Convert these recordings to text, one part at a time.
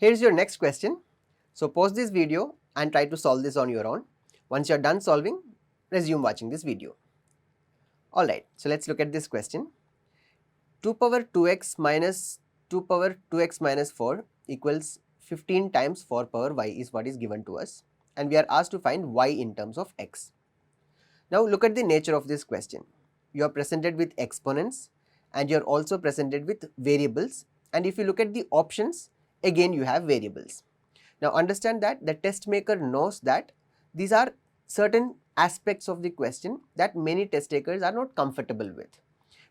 Here's your next question. So pause this video and try to solve this on your own. Once you're done solving, resume watching this video. Alright, so let's look at this question. 2 power 2x minus 2 power 2x minus 4 equals 15 times 4 power y is what is given to us, and we are asked to find y in terms of x. Now look at the nature of this question. You are presented with exponents and you are also presented with variables, and if you look at the options, again you have variables. Now understand that the test maker knows that these are certain aspects of the question that many test takers are not comfortable with,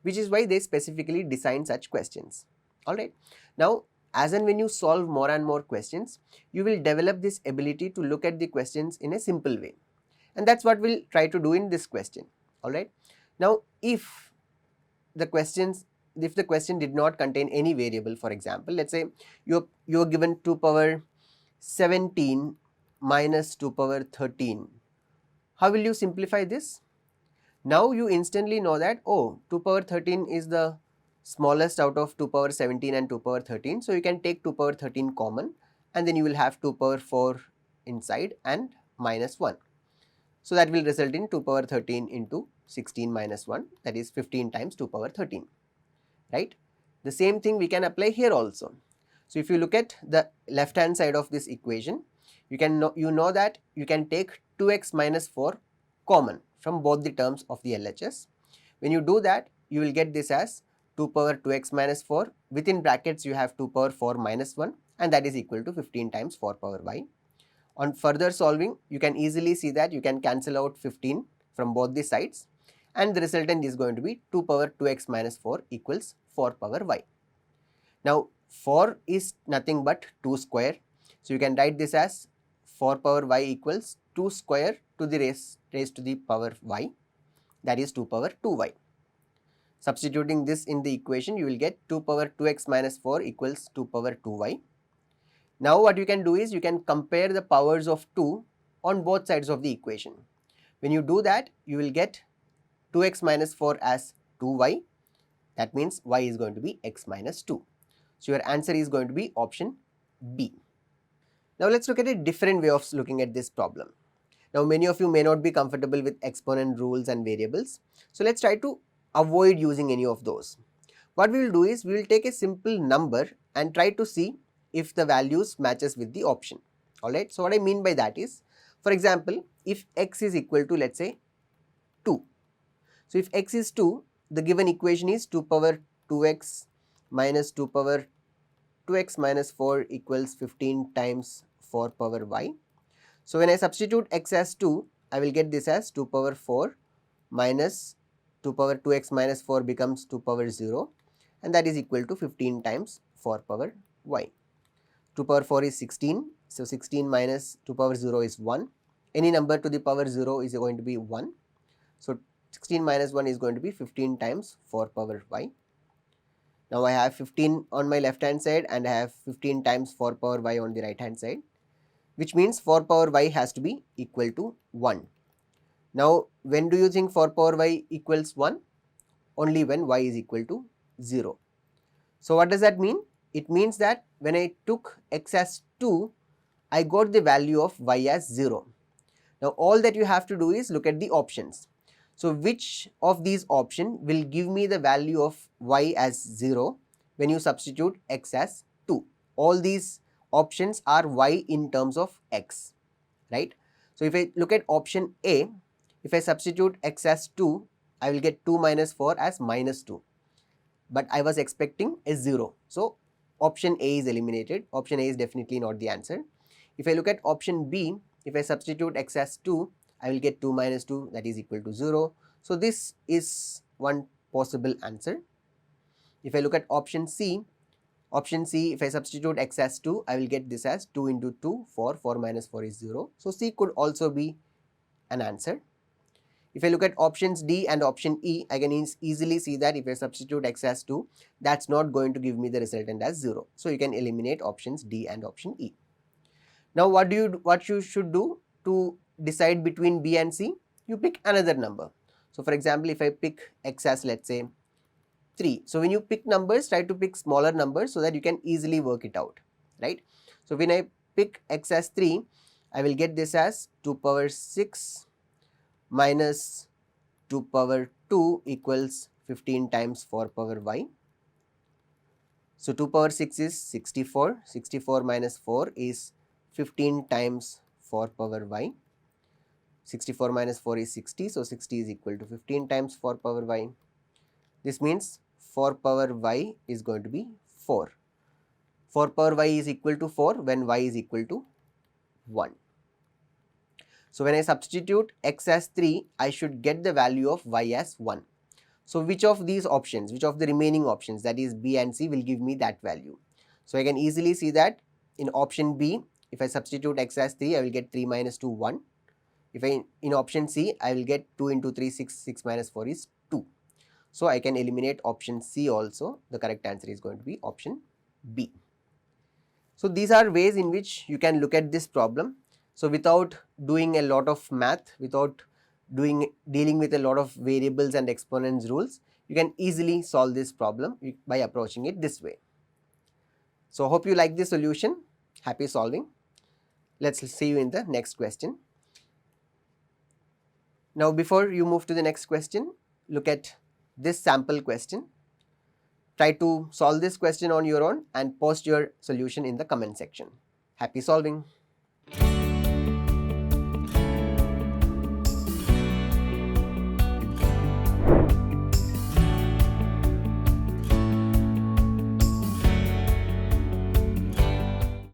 which is why they specifically design such questions. Alright. Now as and when you solve more and more questions, you will develop this ability to look at the questions in a simple way. And that's what we'll try to do in this question. Alright. Now if the question did not contain any variable, for example, let's say you're given 2 power 17 minus 2 power 13. How will you simplify this? Now you instantly know that, oh, 2 power 13 is the smallest out of 2 power 17 and 2 power 13. So you can take 2 power 13 common, and then you will have 2 power 4 inside and minus 1. So that will result in 2 power 13 into 16 minus 1, that is 15 times 2 power 13, right? The same thing we can apply here also. So if you look at the left hand side of this equation, you know that you can take 2x minus 4 common from both the terms of the LHS. When you do that, you will get this as 2 power 2x minus 4, within brackets you have 2 power 4 minus 1, and that is equal to 15 times 4 power y. On further solving, you can easily see that you can cancel out 15 from both the sides, and the resultant is going to be 2 power 2x minus 4 equals 4 power y. Now 4 is nothing but 2 square, so you can write this as 4 power y equals 2 square to the raised to the power y, that is 2 power 2y. Substituting this in the equation, you will get 2 power 2x minus 4 equals 2 power 2y. Now what you can do is you can compare the powers of 2 on both sides of the equation. When you do that, you will get 2x minus 4 as 2y. That means y is going to be x minus 2. So your answer is going to be option B. Now let's look at a different way of looking at this problem. Now many of you may not be comfortable with exponent rules and variables. So let's try to avoid using any of those. What we will do is we will take a simple number and try to see if the values matches with the option. Alright, so what I mean by that is, for example, if x is equal to, let's say, 2. So if x is 2, the given equation is 2 power 2x minus 2 power 2x minus 4 equals 15 times 4 power y. So when I substitute x as 2, I will get this as 2 power 4 minus 2 power 2x minus 4 becomes 2 power 0, and that is equal to 15 times 4 power y. 2 power 4 is 16, so 16 minus 2 power 0 is 1. Any number to the power 0 is going to be 1. So 16 minus 1 is going to be 15 times 4 power y. Now I have 15 on my left hand side and I have 15 times 4 power y on the right hand side, which means 4 power y has to be equal to 1. Now when do you think 4 power y equals 1? Only when y is equal to 0. So what does that mean? It means that when I took x as 2, I got the value of y as 0. Now all that you have to do is look at the options. So which of these options will give me the value of y as 0 when you substitute x as 2? All these options are y in terms of x, right? So if I look at option A, if I substitute x as 2, I will get 2 minus 4 as minus 2. But I was expecting a 0. So option A is eliminated. Option A is definitely not the answer. If I look at option B, if I substitute x as 2, I will get 2 minus 2, that is equal to 0. So this is one possible answer. If I look at option C, if I substitute x as 2, I will get this as 2 into 2, 4, 4 minus 4 is 0. So C could also be an answer. If I look at options D and option E, I can easily see that if I substitute x as 2, that's not going to give me the resultant as 0. So you can eliminate options D and option E. Now what you should do to decide between B and C? You pick another number. So for example, if I pick x as, let's say, 3. So when you pick numbers, try to pick smaller numbers so that you can easily work it out, right? So when I pick x as 3, I will get this as 2 power 6 minus 2 power 2 equals 15 times 4 power y. So 2 power 6 is 64, 64 minus 4 is 15 times 4 power y. 64 minus 4 is 60, so 60 is equal to 15 times 4 power y. This means 4 power y is going to be 4. 4 power y is equal to 4 when y is equal to 1. So when I substitute x as 3, I should get the value of y as 1. So which of these options, which of the remaining options, that is B and C, will give me that value? So I can easily see that in option B, if I substitute x as 3, I will get 3 minus 2, 1. If in option C, I will get 2 into 3, 6, 6 minus 4 is 2. So I can eliminate option C also. The correct answer is going to be option B. So these are ways in which you can look at this problem. So without doing a lot of math, without dealing with a lot of variables and exponents rules, you can easily solve this problem by approaching it this way. So hope you like this solution. Happy solving. Let's see you in the next question. Now before you move to the next question, look at this sample question. Try to solve this question on your own and post your solution in the comment section. Happy solving.